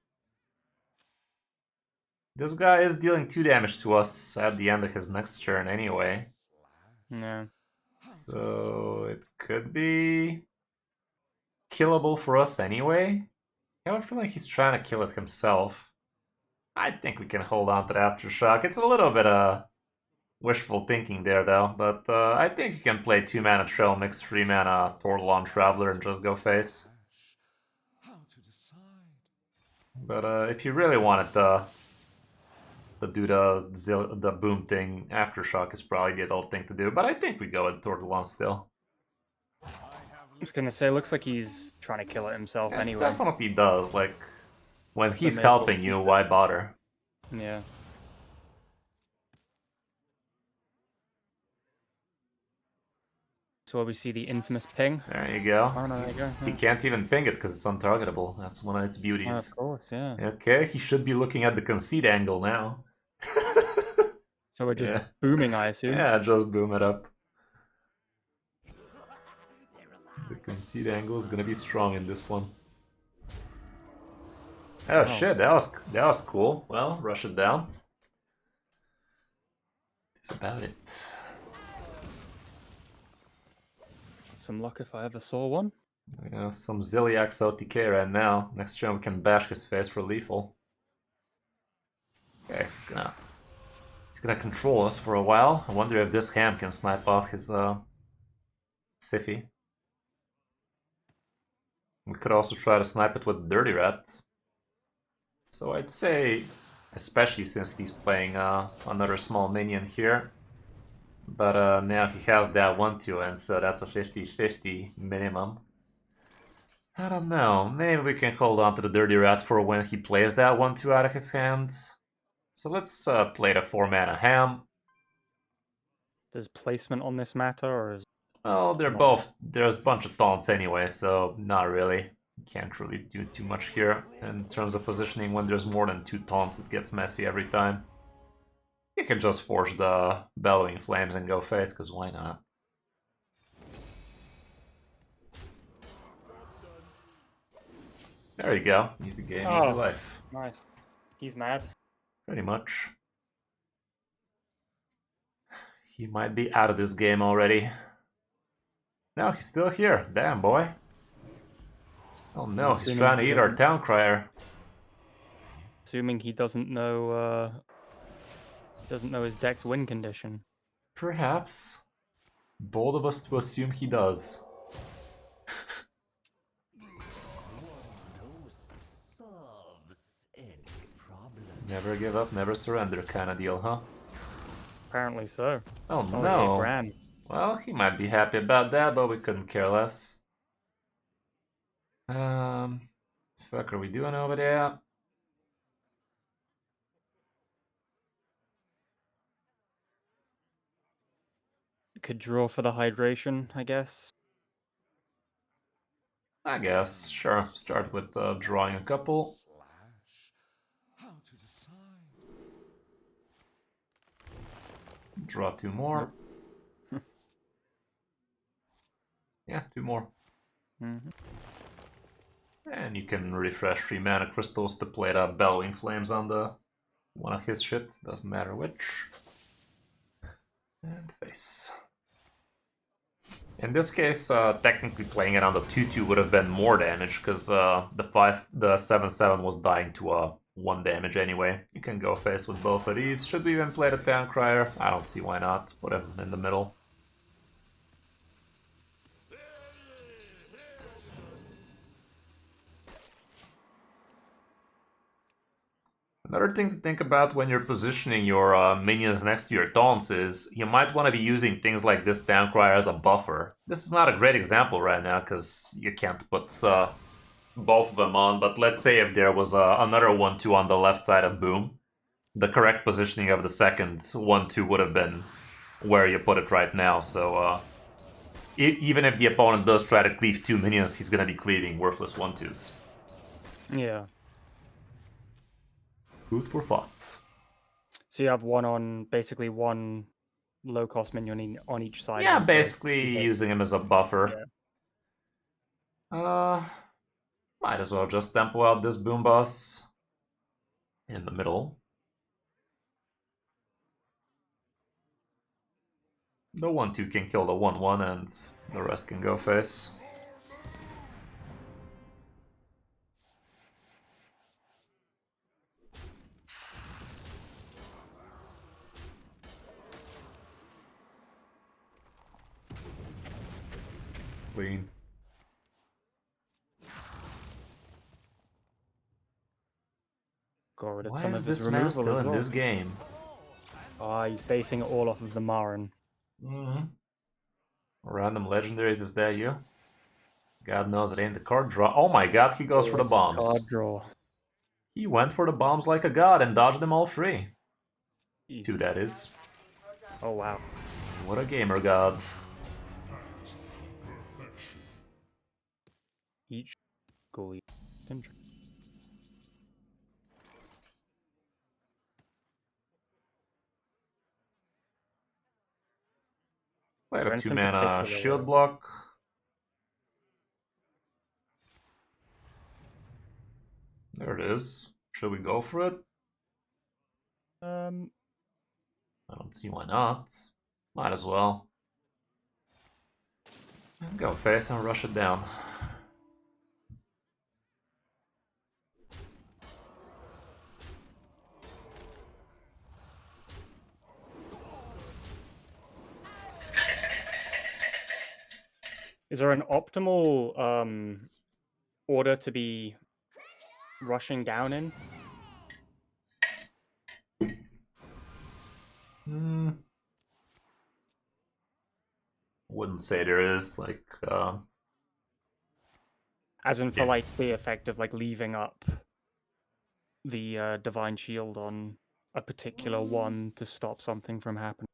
This guy is dealing 2 damage to us at the end of his next turn anyway. Yeah. So it could be killable for us anyway. I have a feeling he's trying to kill it himself. I think we can hold on to the Aftershock. It's a little bit wishful thinking there though, but I think you can play 2 mana Trail Mix, 3 mana Tortolon Traveler and just go face. How to decide? But if you really wanted to do the boom thing, Aftershock is probably the adult thing to do, but I think we go with Tortolon still. I was gonna say, looks like he's trying to kill it himself It anyway. definitely does, like, when he's maybe- helping you, why bother? Yeah. So we see the infamous ping. There you go. Oh no, there you go. He can't even ping it because it's untargetable. That's one of its Oh, beauties. of course, yeah. Okay, he should be looking at the concede angle now. So we're just Yeah. booming, I assume. Yeah, just boom it up. The concede angle is gonna be strong in this one. Oh shit, that was cool. Well, rush it down. That's about it. Some luck if I ever saw one. Yeah, some Ziliax OTK right now. Next turn we can bash his face for lethal. Okay, he's gonna control us for a while. I wonder if this ham can snipe off his Siffy. We could also try to snipe it with Dirty Rat. So I'd say, especially since he's playing another small minion here. But now he has that 1-2, and so that's a 50-50 minimum. I don't know, maybe we can hold on to the Dirty Rat for when he plays that 1-2 out of his hand. So let's play the 4 mana ham. Does placement on this matter, or is Well, they're Not both. There's a bunch of taunts anyway, so not really. Can't really do too much here. In terms of positioning, when there's more than 2 taunts, it gets messy every time. You can just force the Bellowing Flames and go face, because why not? There you go. Easy game, easy Oh. life. nice? He's mad. Pretty much. He might be out of this game already. No, he's still here. Damn, boy. Oh no, he's assuming trying to he eat our doesn't- town crier. Assuming he doesn't know his deck's win condition. Perhaps. Bold of us to assume he does. Never give up, never surrender kind of deal, huh? Apparently so. Oh Only 8 no. grand. Well, he might be happy about that, but we couldn't care less. Fuck are we doing over there? Could draw for the hydration, I guess. I guess, sure. Start with drawing a couple. Slash. How to decide? Draw 2 more. Yeah, 2 more. Mm-hmm. And you can refresh 3 mana crystals to play the Bellowing Flames on the one of his shit. Doesn't matter which. And face. In this case, technically playing it on the 2/2 would have been more damage because the 7/7 was dying to 1 damage anyway. You can go face with both of these. Should we even play the Town Crier? I don't see why not. Put him in the middle. Another thing to think about when you're positioning your minions next to your taunts is you might want to be using things like this Town Crier as a buffer. This is not a great example right now because you can't put both of them on, but let's say if there was another 1/2 on the left side of Boom, the correct positioning of the second 1/2 would have been where you put it right now, so even if the opponent does try to cleave 2 minions, he's going to be cleaving worthless 1/2s. Yeah. Food for thought. So you have basically one low cost minion on each side. Yeah, of him, so basically you can- using him as a buffer. Might as well just tempo out this Boom Boss in the middle. The 1/2 can kill the 1/1 and the rest can go face. Clean. Got rid of Why some is of his this man removal still as in well. this game? He's basing it all off of the Marin. Random legendaries, is that you? God knows it ain't the card draw. Oh my god, he goes for the It's a Card bombs. draw. He went for the bombs like a god and dodged them all 3. He's- 2, that is. Oh wow. What a gamer god. Each goalie. Played a 2 anything mana particular, shield block. There it is. Should we go for it? I don't see why not. Might as well. Go face and rush it down. Is there an optimal order to be rushing down in? Wouldn't say there is, like, As in for Yeah. like the effect of like leaving up the divine shield on a particular one to stop something from happening.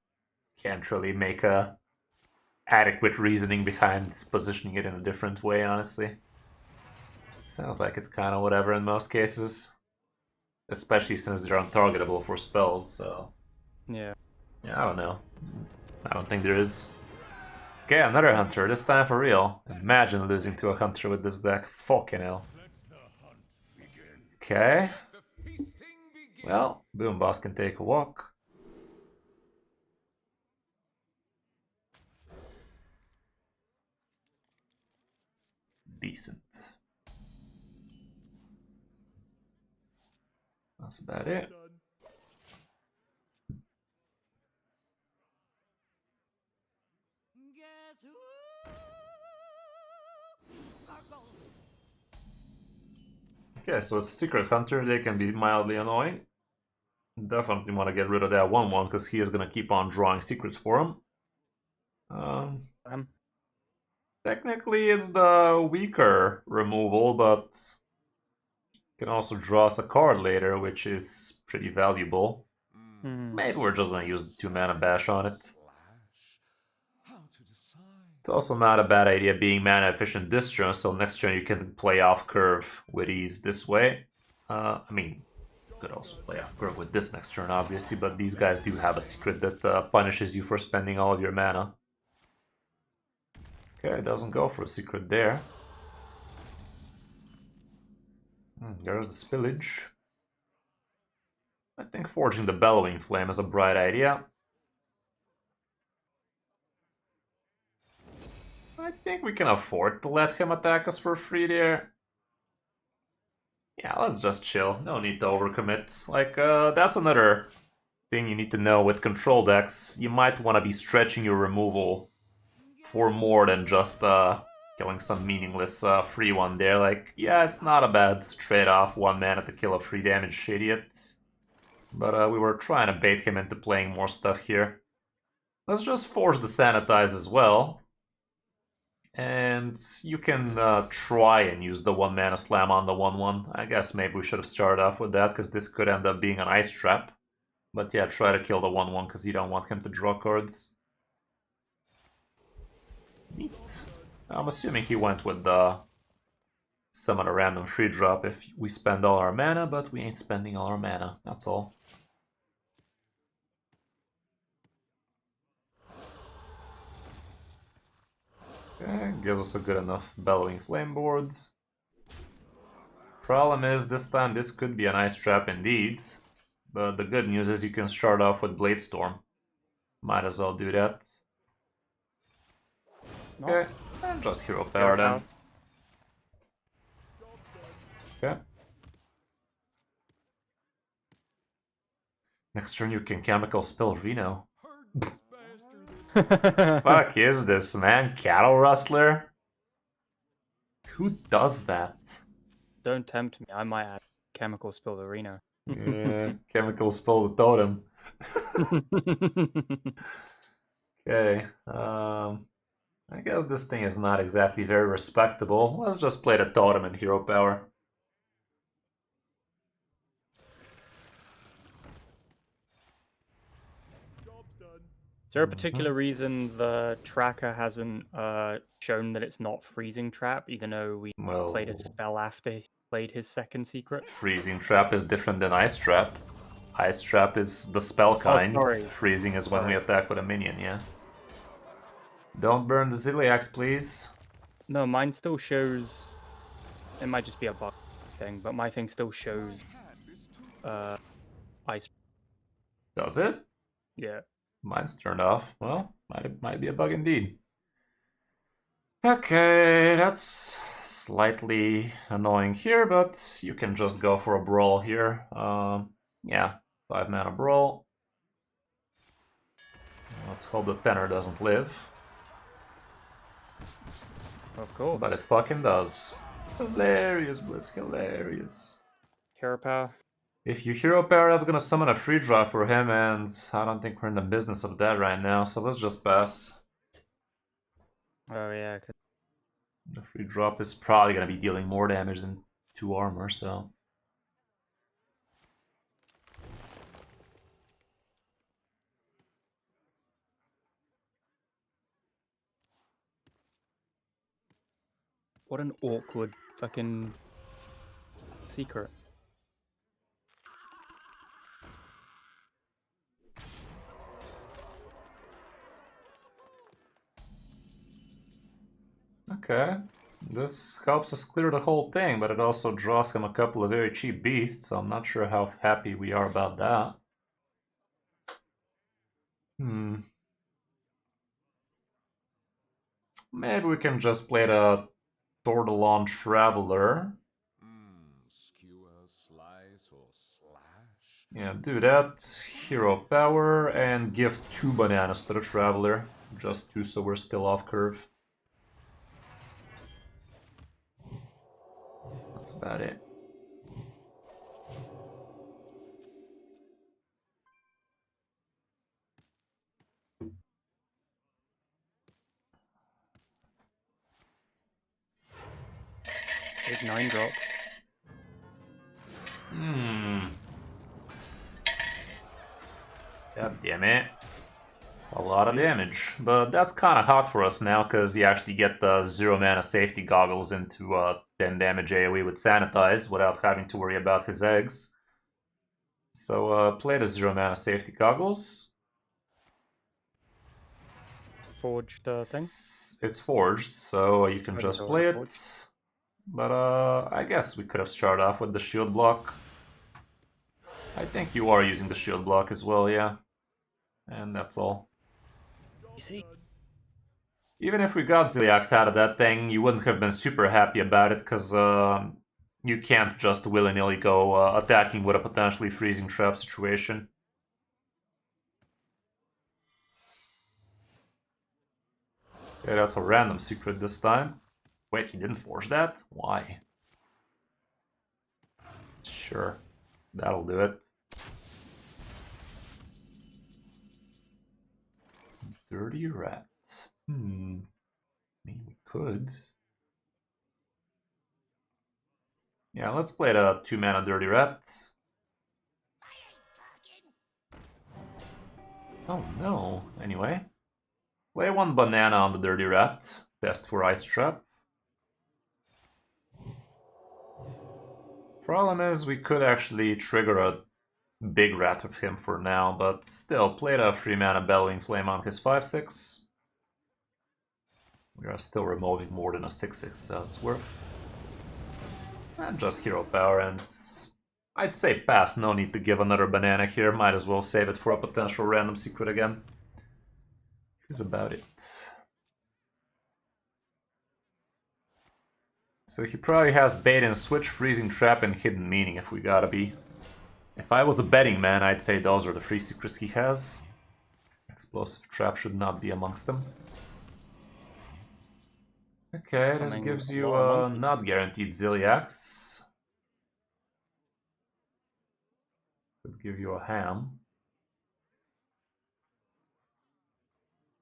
Can't really make a adequate reasoning behind positioning it in a different way, honestly. Sounds like it's kind of whatever in most cases. Especially since they're untargetable for spells, so... Yeah. Yeah, I don't know. I don't think there is. Okay, another hunter, this time for real. Imagine losing to a hunter with this deck. Fucking hell. Okay. Well, Boom Boss can take a walk. Decent. That's about it. Okay, so it's Secret Hunter, they can be mildly annoying. Definitely want to get rid of that 1-1 because he is going to keep on drawing secrets for him. Technically it's the weaker removal, but can also draw us a card later, which is pretty valuable. Maybe we're just going to use the 2-mana bash on it. It's also not a bad idea being mana efficient this turn, so next turn you can play off curve with ease this way. I mean, you could also play off curve with this next turn, obviously, but these guys do have a secret that punishes you for spending all of your mana. Okay, it doesn't go for a secret there. There's the spillage. I think forging the Bellowing Flame is a bright idea. I think we can afford to let him attack us for free there. Yeah, let's just chill. No need to overcommit. Like, that's another thing you need to know with control decks. You might want to be stretching your removal for more than just killing some meaningless free one there. Like, yeah, it's not a bad trade-off, 1 mana to kill a free damage idiot. But we were trying to bait him into playing more stuff here. Let's just force the Sanitize as well. And you can try and use the 1 mana slam on the 1-1. I guess maybe we should have started off with that, because this could end up being an ice trap. But yeah, try to kill the 1-1, because you don't want him to draw cards. Neat. I'm assuming he went with the summon a random free drop if we spend all our mana, but we ain't spending all our mana, that's all. Okay, gives us a good enough Bellowing Flame boards. Problem is, this time this could be an ice trap indeed. But the good news is you can start off with Bladestorm. Might as well do that. Okay, and just Hero Power then. Okay. Next turn you can Chemical Spell Reno. Fuck is this, man? Cattle Rustler? Who does that? Don't tempt me, I might add Chemical Spill Arena. Yeah, Chemical Spell the Totem. Okay, I guess this thing is not exactly very respectable. Let's just play the Totem and Hero Power. Is there a particular reason the tracker hasn't shown that it's not Freezing Trap, even though we played a spell after he played his second secret? Freezing Trap is different than Ice Trap. Ice Trap is the spell kind. Sorry. Freezing is when we attack with a minion, yeah. Don't burn the Ziliax, please. No, mine still shows... It might just be a bug thing, but my thing still shows Ice. Does it? Yeah. Mine's turned off. Well, might be a bug indeed. Okay, that's slightly annoying here, but you can just go for a brawl here. Yeah, 5 mana brawl. Let's hope the tenor doesn't live. Of course. But it fucking does. Hilarious, Bliss, hilarious. Hero Power. If you Hero Power, that's gonna summon a free draw for him, and I don't think we're in the business of that right now, so let's just pass. Oh yeah. The free drop is probably gonna be dealing more damage than 2 armor, so... What an awkward fucking secret. Okay. This helps us clear the whole thing, but it also draws him a couple of very cheap beasts, so I'm not sure how happy we are about that. Maybe we can just play the Tortolon Traveler. Skewer, slice, or slash. Yeah, do that. Hero power and give 2 bananas to the Traveler. Just 2, so we're still off curve. That's about it. Big 9-drop. God damn it. It's a lot of damage. But that's kind of hot for us now, because you actually get the 0 mana safety goggles into 10 damage AoE with Sanitize without having to worry about his eggs. So play the 0 mana safety goggles. Forged thing? It's forged, so you can Oh, just it's play already it. forged. But I guess we could have started off with the shield block. I think you are using the shield block as well, yeah. And that's all. You see? Even if we got Ziliax out of that thing, you wouldn't have been super happy about it, because you can't just willy-nilly go attacking with a potentially freezing trap situation. Okay, that's a random secret this time. Wait, he didn't forge that? Why? Sure, that'll do it. Dirty rat. I mean, we could. Yeah, let's play the 2 mana Dirty Rat. Oh no, anyway. Play 1 banana on the Dirty Rat. Test for Ice Trap. Problem is, we could actually trigger a big rat of him for now, but still, play the 3 mana Bellowing Flame on his 5/6. We are still removing more than a 6/6, so it's worth. And just hero power, and I'd say pass, no need to give another banana here, might as well save it for a potential random secret again. Is about it. So he probably has bait and switch, freezing trap, and hidden meaning if we gotta be. If I was a betting man, I'd say those are the 3 secrets he has. Explosive trap should not be amongst them. Okay, this Something gives a you lot of a monkey. not guaranteed Ziliax. Could give you a ham.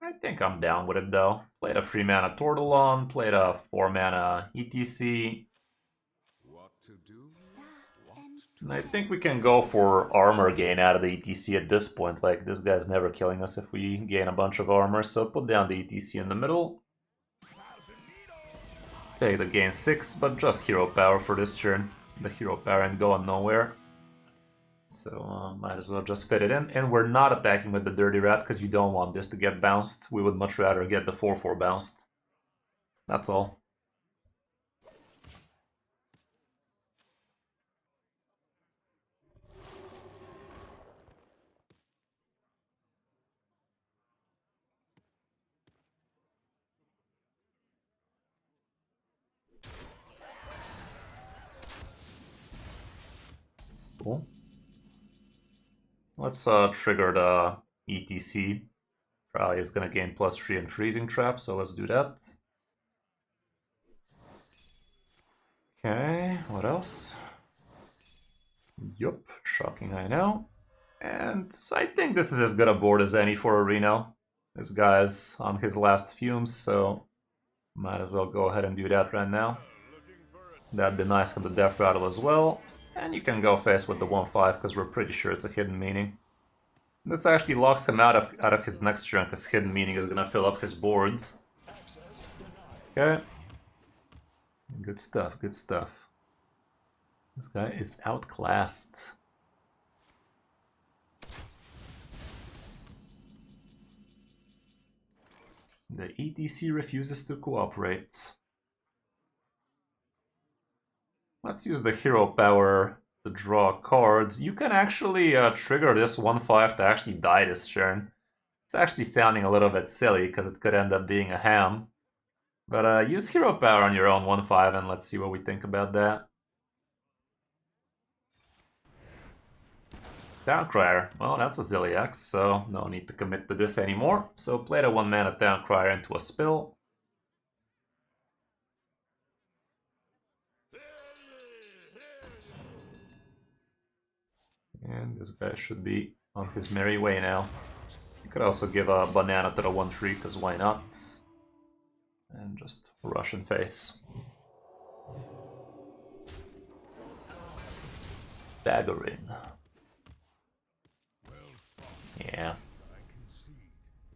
I think I'm down with it though. Played a 3 mana Tortolon, played a 4 mana ETC. What to do? I think we can go for armor gain out of the ETC at this point. Like, this guy's never killing us if we gain a bunch of armor, so put down the ETC in the middle. Take the gain 6, but just hero power for this turn. The hero power ain't going nowhere. So might as well just fit it in. And we're not attacking with the Dirty Rat because you don't want this to get bounced. We would much rather get the 4/4 bounced. That's all. Cool. Let's trigger the ETC. Probably is gonna gain +3 and freezing trap, so let's do that. Okay, what else? Yup, shocking I know. And I think this is as good a board as any for a Reno. This guy's on his last fumes, so might as well go ahead and do that right now. That denies him the death rattle as well. And you can go face with the 1/5 because we're pretty sure it's a hidden meaning. This actually locks him out of his next turn because hidden meaning is gonna fill up his boards. Okay. Good stuff, good stuff. This guy is outclassed. The ETC refuses to cooperate. Let's use the hero power to draw a card. You can actually trigger this 1/5 to actually die this turn. It's actually sounding a little bit silly because it could end up being a ham. But use hero power on your own 1/5 and let's see what we think about that. Towncrier. Well, that's a Zilliax, so no need to commit to this anymore. So play the 1-mana Towncrier into a spill. And this guy should be on his merry way now. You could also give a banana to the 1/3, because why not? And just rush and face. Staggering. Yeah.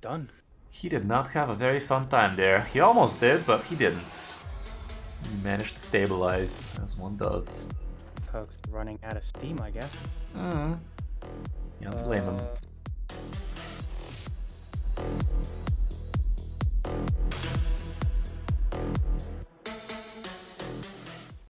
Done. He did not have a very fun time there. He almost did, but he didn't. He managed to stabilize, as one does. Perks running out of steam, I guess. Can't blame him.